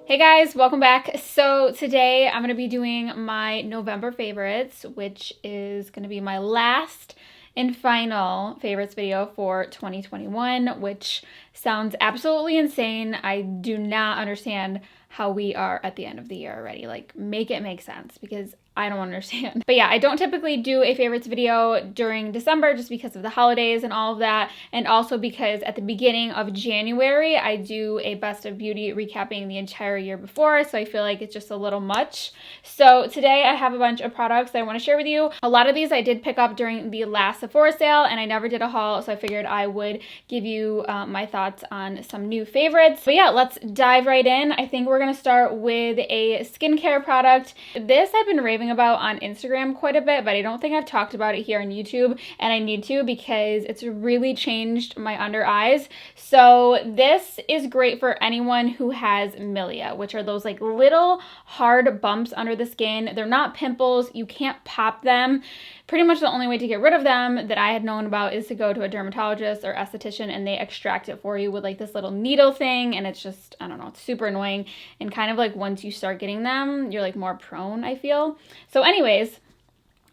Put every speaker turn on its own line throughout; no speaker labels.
Hey guys, welcome back. So today I'm going to be doing my November favorites, which is going to be my last and final favorites video for 2021, which sounds absolutely insane. I do not understand how we are at the end of the year already. Like, make it make sense, because I don't understand. But yeah, I don't typically do a favorites video during December just because of the holidays and all of that, and also because at the beginning of January I do a best of beauty recapping the entire year before, so I feel like it's just a little much. So today I have a bunch of products that I want to share with you. A lot of these I did pick up during the last Sephora sale, and I never did a haul, so I figured I would give you my thoughts on some new favorites. But yeah, let's dive right in. I think we're gonna start with a skincare product. This I've been raving about on Instagram quite a bit, but I don't think I've talked about it here on YouTube, and I need to because it's really changed my under eyes. So this is great for anyone who has milia, which are those like little hard bumps under the skin. They're not pimples, you can't pop them. Pretty much the only way to get rid of them that I had known about is to go to a dermatologist or esthetician, and they extract it for you with like this little needle thing, and it's just, I don't know, it's super annoying. And kind of like once you start getting them, you're like more prone, I feel. So anyways,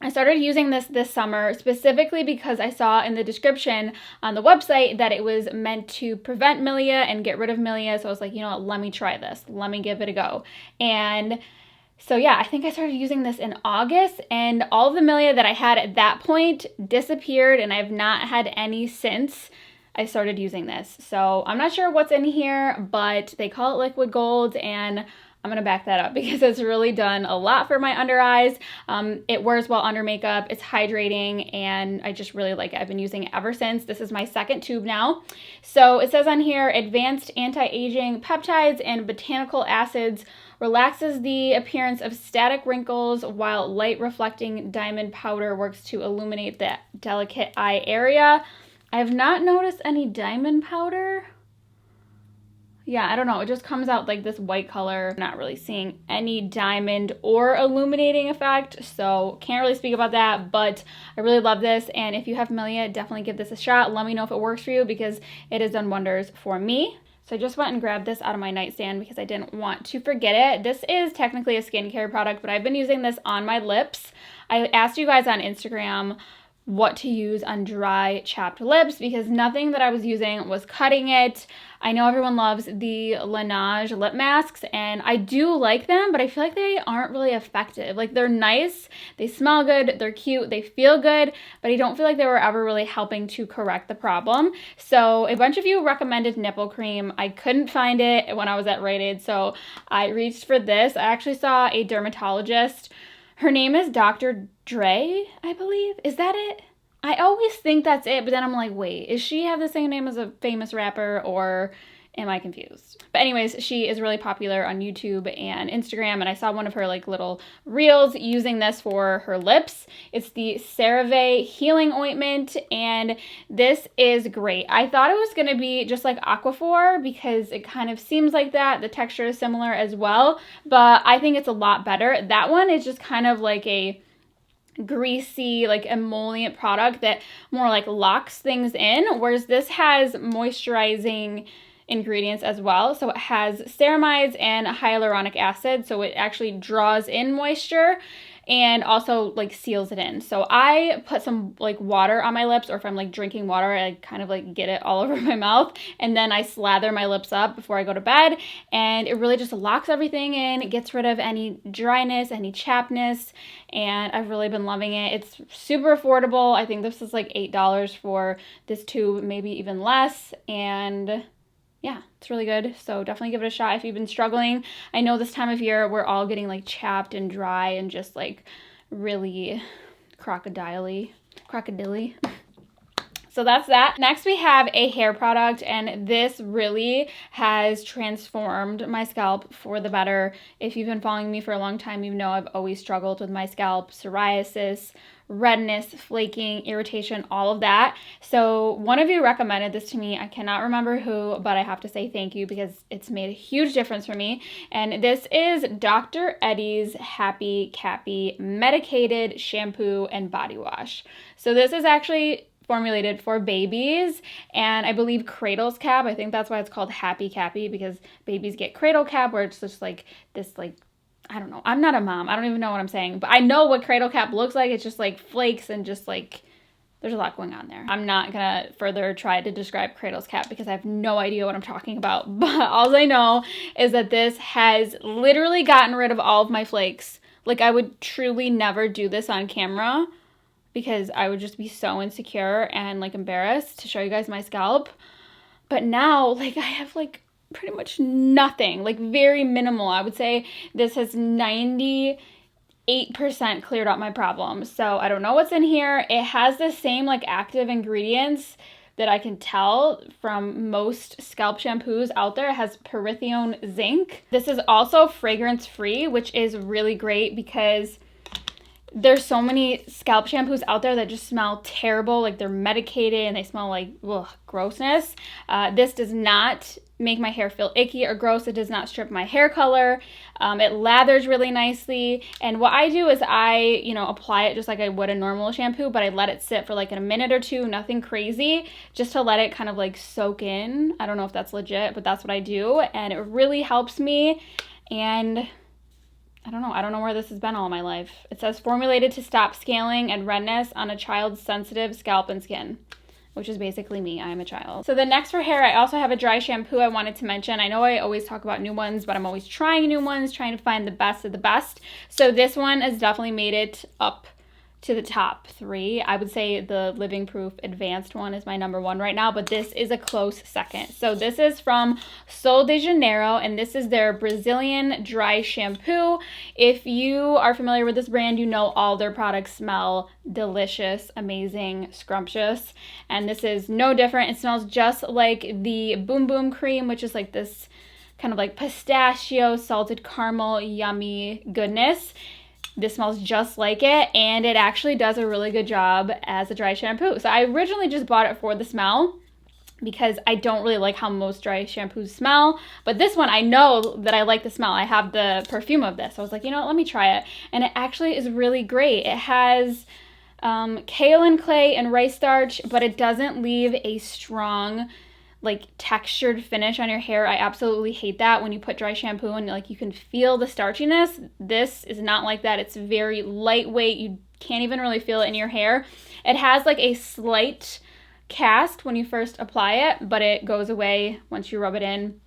I started using this summer specifically because I saw in the description on the website that it was meant to prevent milia and get rid of milia. So I was like, you know what, let me try this. Let me give it a go. And so yeah, I think I started using this in August, and all of the milia that I had at that point disappeared, and I've not had any since I started using this. So I'm not sure what's in here, but they call it liquid gold, and I'm gonna back that up because it's really done a lot for my under eyes. It wears well under makeup, it's hydrating, and I just really like it. I've been using it ever since. This is my second tube now. So it says on here, advanced anti-aging peptides and botanical acids relaxes the appearance of static wrinkles, while light reflecting diamond powder works to illuminate the delicate eye area. I have not noticed any diamond powder. Yeah, I don't know. It just comes out like this white color. I'm not really seeing any diamond or illuminating effect, so can't really speak about that, but I really love this. And if you have milia, definitely give this a shot. Let me know if it works for you, because it has done wonders for me. So I just went and grabbed this out of my nightstand because I didn't want to forget it. This is technically a skincare product, but I've been using this on my lips. I asked you guys on Instagram what to use on dry, chapped lips, because nothing that I was using was cutting it. I know everyone loves the Laneige lip masks, and I do like them, but I feel like they aren't really effective. Like, they're nice, they smell good, they're cute, they feel good, but I don't feel like they were ever really helping to correct the problem. So a bunch of you recommended nipple cream. I couldn't find it when I was at Rite Aid, so I reached for this. I actually saw a dermatologist. Her name is Dr. Dre, I believe. Is that it? I always think that's it, but then I'm like, wait, is she have the same name as a famous rapper, or am I confused? But anyways, she is really popular on YouTube and Instagram, and I saw one of her like little reels using this for her lips. It's the CeraVe Healing Ointment, and this is great. I thought it was going to be just like Aquaphor because it kind of seems like that. The texture is similar as well, but I think it's a lot better. That one is just kind of like a greasy, like emollient product that more like locks things in, whereas this has moisturizing ingredients as well. So it has ceramides and hyaluronic acid, so it actually draws in moisture and also like seals it in. So I put some like water on my lips, or if I'm like drinking water, I kind of like get it all over my mouth, and then I slather my lips up before I go to bed, and it really just locks everything in. It gets rid of any dryness, any chappedness, and I've really been loving it. It's super affordable. I think this is like $8 for this tube, maybe even less, and yeah, it's really good. So definitely give it a shot if you've been struggling. I know this time of year we're all getting like chapped and dry and just like really crocodile-y. So that's that. Next we have a hair product, and this really has transformed my scalp for the better. If you've been following me for a long time, you know I've always struggled with my scalp, psoriasis, redness, flaking, irritation, all of that. So one of you recommended this to me. I cannot remember who, but I have to say thank you because it's made a huge difference for me. And this is Dr. Eddie's Happy Cappy Medicated Shampoo and Body Wash. So this is actually formulated for babies, and I believe Cradle's Cap. I think that's why it's called Happy Cappy, because babies get Cradle Cap, where it's just like this, like, I don't know. I'm not a mom. I don't even know what I'm saying, but I know what Cradle Cap looks like. It's just like flakes and just like, there's a lot going on there. I'm not gonna further try to describe Cradle's Cap because I have no idea what I'm talking about, but all I know is that this has literally gotten rid of all of my flakes. Like, I would truly never do this on camera because I would just be so insecure and like embarrassed to show you guys my scalp. But now, like, I have like pretty much nothing, like very minimal. I would say this has 98% cleared up my problem. So I don't know what's in here. It has the same like active ingredients that I can tell from most scalp shampoos out there. It has pyrethroid zinc. This is also fragrance free, which is really great because there's so many scalp shampoos out there that just smell terrible, like they're medicated and they smell like, ugh, grossness. This does not make my hair feel icky or gross. It does not strip my hair color. It lathers really nicely. And what I do is I, apply it just like I would a normal shampoo, but I let it sit for like a minute or two, nothing crazy, just to let it kind of like soak in. I don't know if that's legit, but that's what I do. And it really helps me. And I don't know where this has been all my life. It says formulated to stop scaling and redness on a child's sensitive scalp and skin, which is basically me. I am a child. So the next for hair, I also have a dry shampoo I wanted to mention. I know I always talk about new ones, but I'm always trying new ones, trying to find the best of the best. So this one has definitely made it up to the top 3. I would say the Living Proof Advanced one is my number 1 right now, but this is a close second. So this is from Sol de Janeiro, and this is their Brazilian dry shampoo. If you are familiar with this brand, you know all their products smell delicious, amazing, scrumptious, and this is no different. It smells just like the Boom Boom Cream, which is like this kind of like pistachio, salted caramel, yummy goodness. This smells just like it, and it actually does a really good job as a dry shampoo. So I originally just bought it for the smell because I don't really like how most dry shampoos smell. But this one, I know that I like the smell. I have the perfume of this. So I was like, you know what, let me try it. And it actually is really great. It has kaolin clay and rice starch, but it doesn't leave a strong, like, textured finish on your hair. I absolutely hate that when you put dry shampoo and like you can feel the starchiness. This is not like that. It's very lightweight. You can't even really feel it in your hair. It has like a slight cast when you first apply it, but it goes away once you rub it in.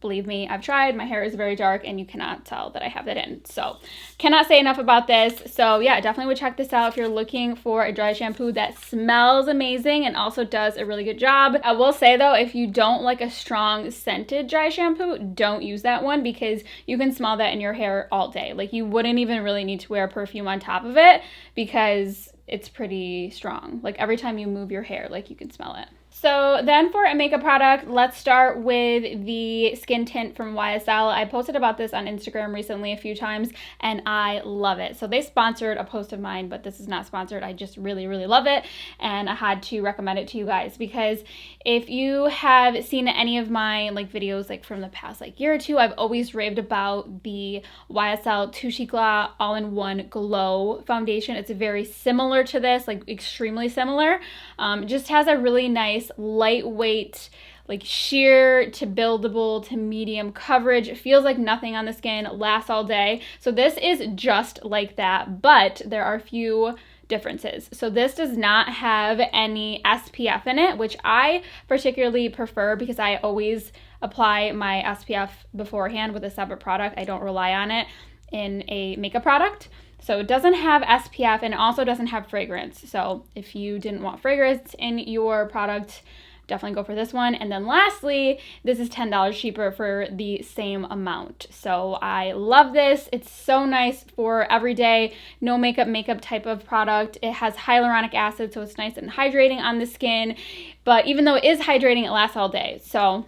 Believe me, I've tried. My hair is very dark and you cannot tell that I have it in. So cannot say enough about this. So yeah, definitely would check this out if you're looking for a dry shampoo that smells amazing and also does a really good job. I will say though, if you don't like a strong scented dry shampoo, don't use that one because you can smell that in your hair all day. Like, you wouldn't even really need to wear perfume on top of it because it's pretty strong. Like, every time you move your hair, like, you can smell it. So then for a makeup product, let's start with the skin tint from YSL. I posted about this on Instagram recently a few times and I love it. So they sponsored a post of mine, but this is not sponsored. I just really, really love it and I had to recommend it to you guys because if you have seen any of my like videos like from the past like year or two, I've always raved about the YSL Touche Glas All-in-One Glow Foundation. It's very similar to this, like extremely similar. It just has a really nice lightweight, like sheer to buildable to medium coverage. It feels like nothing on the skin, lasts all day. So this is just like that, but there are a few differences. So this does not have any SPF in it, which I particularly prefer because I always apply my SPF beforehand with a separate product. I don't rely on it in a makeup product. So it doesn't have SPF and it also doesn't have fragrance. So if you didn't want fragrance in your product, definitely go for this one. And then lastly, this is $10 cheaper for the same amount. So I love this. It's so nice for everyday, no makeup type of product. It has hyaluronic acid, so it's nice and hydrating on the skin. But even though it is hydrating, it lasts all day. So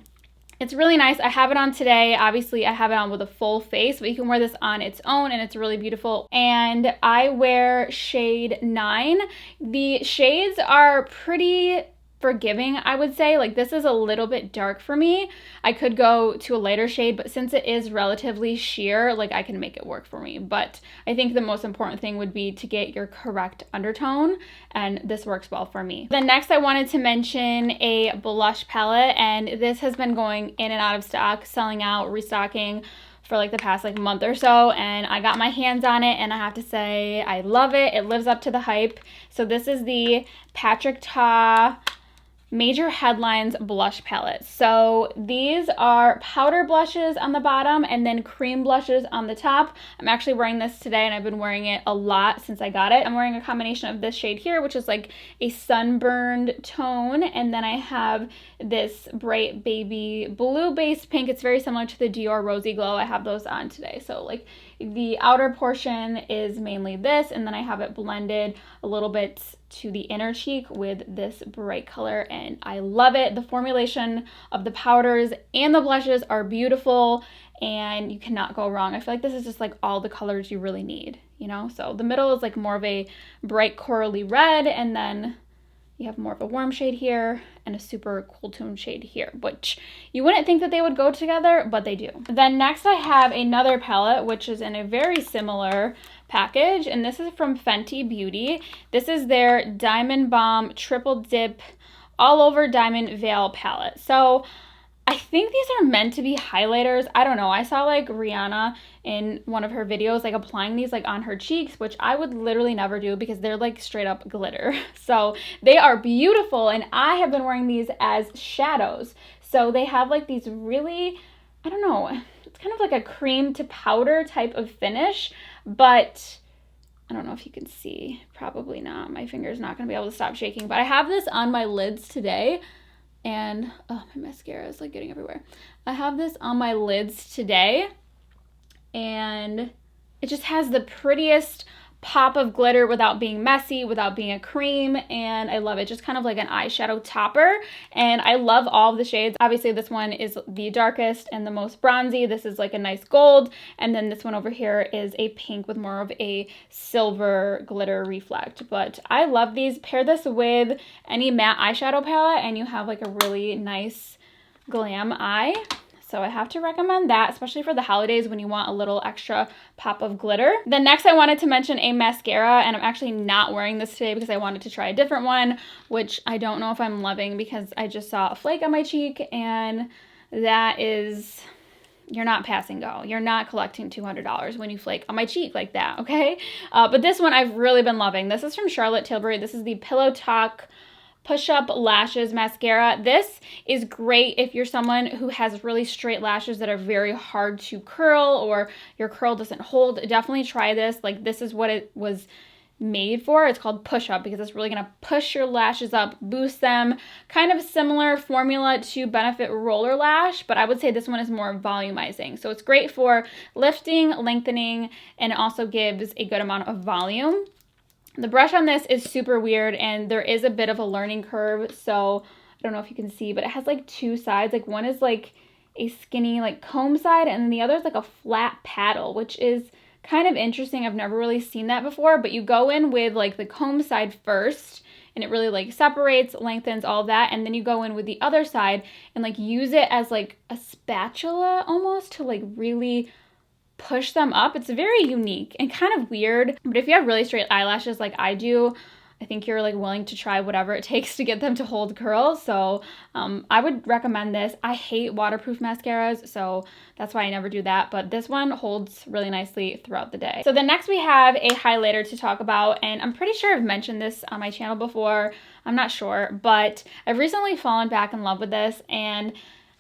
it's really nice. I have it on today. Obviously, I have it on with a full face, but you can wear this on its own and it's really beautiful. And I wear shade 9. The shades are pretty forgiving, I would say. Like, this is a little bit dark for me. I could go to a lighter shade, but since it is relatively sheer, like, I can make it work for me. But I think the most important thing would be to get your correct undertone, and this works well for me. Then next I wanted to mention a blush palette, and this has been going in and out of stock, selling out, restocking for like the past like month or so, and I got my hands on it, and I have to say I love it. It lives up to the hype. So this is the Patrick Ta Major Headlines blush palette. So these are powder blushes on the bottom and then cream blushes on the top. I'm actually wearing this today, and I've been wearing it a lot since I got it. I'm wearing a combination of this shade here, which is like a sunburned tone, and then I have this bright baby blue based pink. It's very similar to the Dior Rosy Glow. I have those on today. So like the outer portion is mainly this, and then I have it blended a little bit to the inner cheek with this bright color, and I love it. The formulation of the powders and the blushes are beautiful, and you cannot go wrong. I feel like this is just like all the colors you really need, you know? So the middle is like more of a bright corally red, and then you have more of a warm shade here and a super cool tone shade here, which you wouldn't think that they would go together, but they do. Then next I have another palette, which is in a very similar package, and this is from Fenty Beauty. This is their Diamond Bomb Triple Dip All Over Diamond Veil palette. So I think these are meant to be highlighters. I don't know. I saw like Rihanna in one of her videos like applying these like on her cheeks, which I would literally never do because they're like straight up glitter. So they are beautiful, and I have been wearing these as shadows. So they have like these really, I don't know, it's kind of like a cream to powder type of finish, but I don't know if you can see, probably not. My finger's not gonna be able to stop shaking, but I have this on my lids today, and oh, my mascara is like getting everywhere. I have this on my lids today, and it just has the prettiest pop of glitter without being messy, without being a cream, and I love it. Just kind of like an eyeshadow topper, and I love all of the shades. Obviously this one is the darkest and the most bronzy. This is like a nice gold, and then this one over here is a pink with more of a silver glitter reflect. But I love these. Pair this with any matte eyeshadow palette and you have like a really nice glam eye. So I have to recommend that, especially for the holidays when you want a little extra pop of glitter. Then next I wanted to mention a mascara, and I'm actually not wearing this today because I wanted to try a different one, which I don't know if I'm loving because I just saw a flake on my cheek, and that is, you're not passing go. You're not collecting $200 when you flake on my cheek like that, okay? But this one I've really been loving. This is from Charlotte Tilbury. This is the Pillow Talk Push-Up Lashes Mascara. This is great if you're someone who has really straight lashes that are very hard to curl, or your curl doesn't hold. Definitely try this. Like, this is what it was made for. It's called Push-Up because it's really going to push your lashes up, boost them. Kind of similar formula to Benefit Roller Lash, but I would say this one is more volumizing. So it's great for lifting, lengthening, and it also gives a good amount of volume. The brush on this is super weird, and there is a bit of a learning curve, so I don't know if you can see, but it has like two sides. Like, one is like a skinny like comb side, and then the other is like a flat paddle, which is kind of interesting. I've never really seen that before, but you go in with like the comb side first, and it really like separates, lengthens, all of that, and then you go in with the other side and like use it as like a spatula almost to like really push them up. It's very unique and kind of weird, but if you have really straight eyelashes like I do, I think you're like willing to try whatever it takes to get them to hold curls. So I would recommend this. I hate waterproof mascaras, so that's why I never do that, but this one holds really nicely throughout the day. So then next we have a highlighter to talk about, and I'm pretty sure I've mentioned this on my channel before. I'm not sure, but I've recently fallen back in love with this, and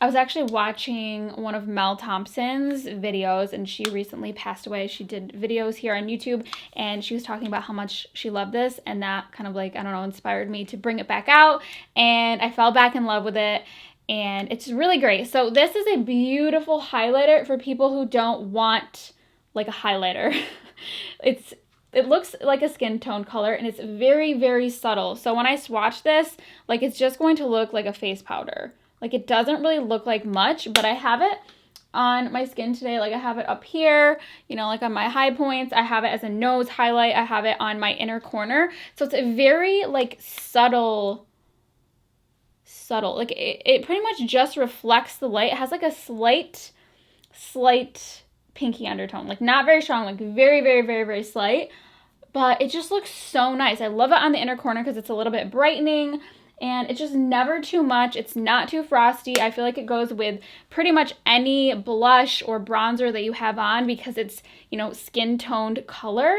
I was actually watching one of Mel Thompson's videos, and she recently passed away. She did videos here on YouTube, and she was talking about how much she loved this, and that kind of like, I don't know, inspired me to bring it back out, and I fell back in love with it, and it's really great. So this is a beautiful highlighter for people who don't want like a highlighter. It looks like a skin tone color, and it's very, very subtle. So when I swatch this, like, it's just going to look like a face powder. Like, it doesn't really look like much, but I have it on my skin today. Like, I have it up here, you know, like on my high points. I have it as a nose highlight. I have it on my inner corner. So it's a very like subtle subtle. Like it pretty much just reflects the light. It has like a slight pinky undertone. Like not very strong, like very, very, very, very slight. But it just looks so nice. I love it on the inner corner because it's a little bit brightening. And it's just never too much. It's not too frosty. I feel like it goes with pretty much any blush or bronzer that you have on because it's, you know, skin toned color.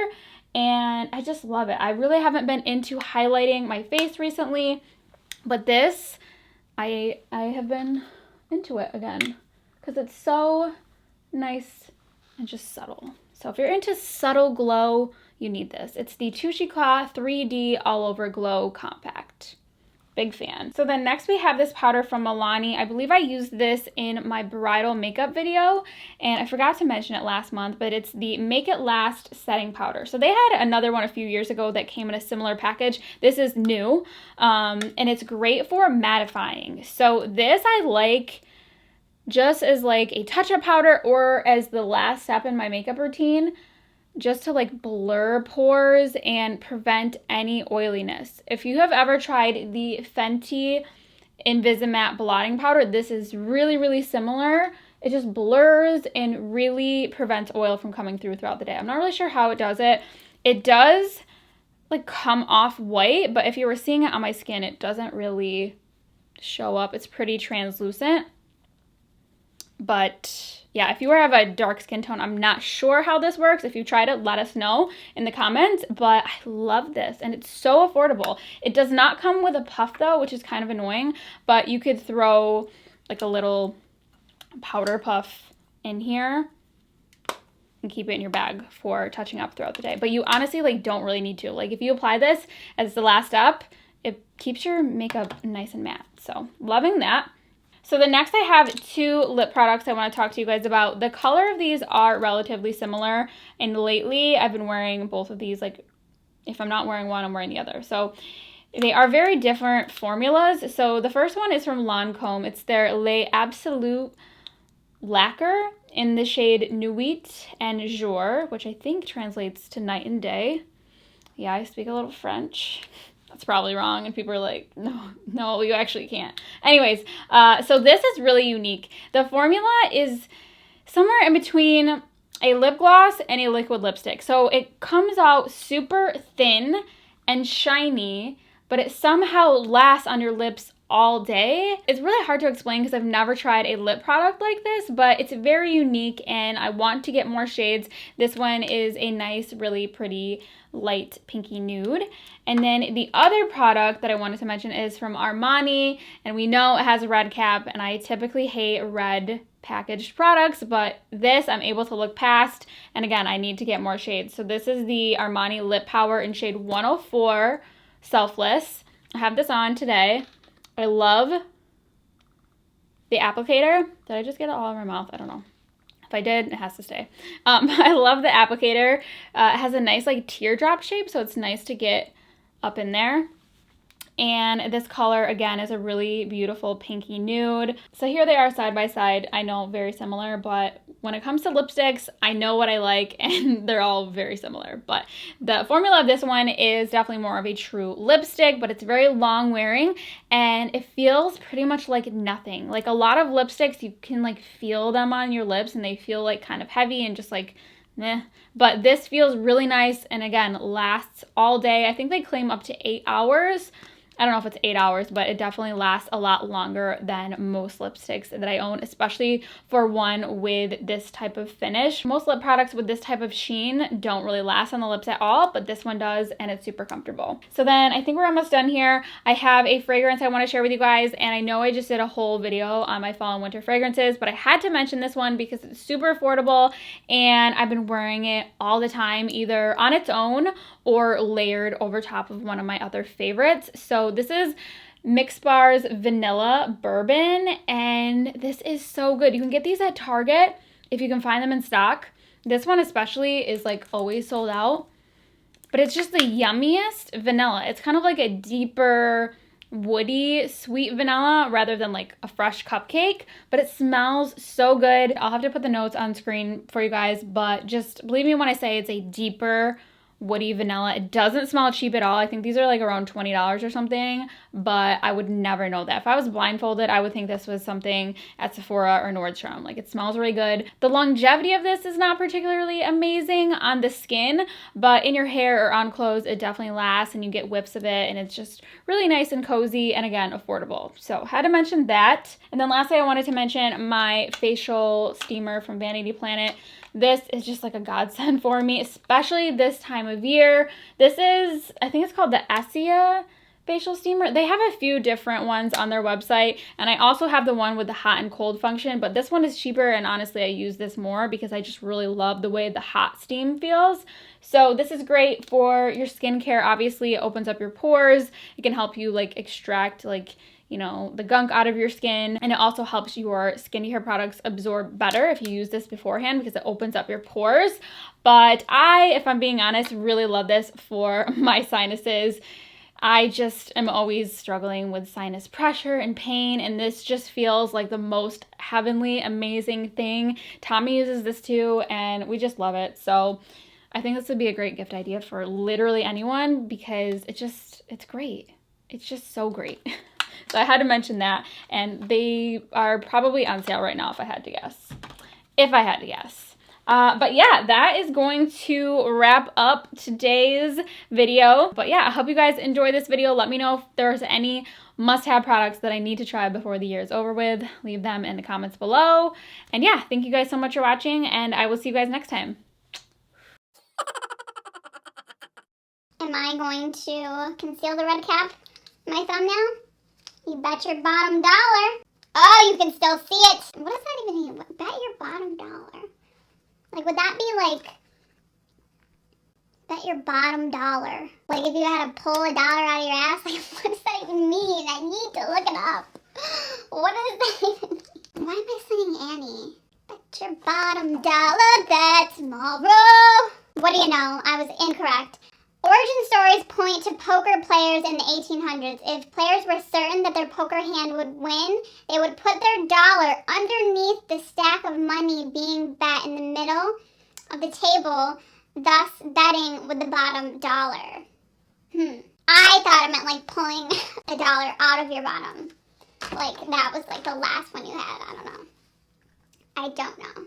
And I just love it. I really haven't been into highlighting my face recently, but this, I have been into it again because it's so nice and just subtle. So if you're into subtle glow, you need this. It's the Touchicua 3D All Over Glow Compact. Big fan. So then next we have this powder from Milani. I believe I used this in my bridal makeup video, and I forgot to mention it last month, but it's the Make It Last setting powder. So they had another one a few years ago that came in a similar package. This is new, and it's great for mattifying. So this I like just as like a touch-up powder or as the last step in my makeup routine, just to like blur pores and prevent any oiliness. If you have ever tried the Fenty Invisimatte blotting powder, this is really, really similar. It just blurs and really prevents oil from coming through throughout the day. I'm not really sure how it does it. It does like come off white, but if you were seeing it on my skin, it doesn't really show up. It's pretty translucent. But yeah, if you have a dark skin tone, I'm not sure how this works. If you tried it, let us know in the comments. But I love this, and it's so affordable. It does not come with a puff though, which is kind of annoying, but you could throw like a little powder puff in here and keep it in your bag for touching up throughout the day. But you honestly like don't really need to. Like if you apply this as the last step, it keeps your makeup nice and matte. So loving that. So the next I have two lip products I want to talk to you guys about. The color of these are relatively similar, and lately I've been wearing both of these. Like if I'm not wearing one, I'm wearing the other. So they are very different formulas. So the first one is from Lancome. It's their Les Absolute Lacquer in the shade NUIT and JOUR, which I think translates to night and day. Yeah, I speak a little French. That's probably wrong, and people are like, no, you actually can't. Anyways, so this is really unique. The formula is somewhere in between a lip gloss and a liquid lipstick. So it comes out super thin and shiny, but it somehow lasts on your lips all day. It's really hard to explain because I've never tried a lip product like this, but it's very unique and I want to get more shades. This one is a nice, really pretty light pinky nude. And then the other product that I wanted to mention is from Armani, and we know it has a red cap, and I typically hate red packaged products, but this I'm able to look past, and again, I need to get more shades. So this is the Armani Lip Power in shade 104 Selfless. I have this on today. I love the applicator. Did I just get it all over my mouth? I don't know. If I did, it has to stay. I love the applicator. It has a nice like teardrop shape, so it's nice to get up in there. And this color, again, is a really beautiful pinky nude. So here they are side by side. I know, very similar, but when it comes to lipsticks, I know what I like, and they're all very similar. But the formula of this one is definitely more of a true lipstick, but it's very long wearing, and it feels pretty much like nothing. Like a lot of lipsticks, you can like feel them on your lips, and they feel like kind of heavy and just like meh. But this feels really nice, and again, lasts all day. I think they claim up to 8 hours. I don't know if it's 8 hours, but it definitely lasts a lot longer than most lipsticks that I own, especially for one with this type of finish. Most lip products with this type of sheen don't really last on the lips at all, but this one does, and it's super comfortable. So then I think we're almost done here. I have a fragrance I want to share with you guys, and I know I just did a whole video on my fall and winter fragrances, but I had to mention this one because it's super affordable, and I've been wearing it all the time, either on its own or layered over top of one of my other favorites. So this is Mixbar's Vanilla Bourbon, and this is so good. You can get these at Target if you can find them in stock. This one especially is like always sold out, but it's just the yummiest vanilla. It's kind of like a deeper, woody, sweet vanilla rather than like a fresh cupcake, but it smells so good. I'll have to put the notes on screen for you guys, but just believe me when I say it's a deeper, woody vanilla. It doesn't smell cheap at all. I think these are like around $20 or something, but I would never know that. If I was blindfolded, I would think this was something at Sephora or Nordstrom. Like, it smells really good. The longevity of this is not particularly amazing on the skin, but in your hair or on clothes, it definitely lasts and you get whiffs of it, and it's just really nice and cozy and, again, affordable. So had to mention that. And then lastly, I wanted to mention my facial steamer from Vanity Planet. This is just like a godsend for me, especially this time of year. This is, I think it's called the Essia facial steamer. They have a few different ones on their website, and I also have the one with the hot and cold function, but this one is cheaper, and honestly I use this more because I just really love the way the hot steam feels. So this is great for your skincare. Obviously, it opens up your pores. It can help you like extract like, you know, the gunk out of your skin, and it also helps your skincare products absorb better if you use this beforehand because it opens up your pores. But I, if I'm being honest, really love this for my sinuses. I just am always struggling with sinus pressure and pain, and this just feels like the most heavenly, amazing thing. Tommy uses this too, and we just love it. So I think this would be a great gift idea for literally anyone because it's great. It's just so great. So I had to mention that, and they are probably on sale right now if I had to guess. If I had to guess. But yeah, that is going to wrap up today's video. But yeah, I hope you guys enjoy this video. Let me know if there's any must-have products that I need to try before the year is over with. Leave them in the comments below. And yeah, thank you guys so much for watching, and I will see you guys next time.
Am I going to conceal the red cap in my thumbnail? You bet your bottom dollar. Oh, you can still see it. What does that even mean? Bet your bottom dollar. Like, would that be like, bet your bottom dollar? Like, if you had to pull a dollar out of your ass? Like, what does that even mean? I need to look it up. What does that even mean? Why am I singing Annie? Bet your bottom dollar that tomorrow. What do you know? I was incorrect. Origin stories point to poker players in the 1800s. If players were certain that their poker hand would win, they would put their dollar underneath the stack of money being bet in the middle of the table, thus betting with the bottom dollar. I thought it meant like pulling a dollar out of your bottom. Like that was like the last one you had. I don't know.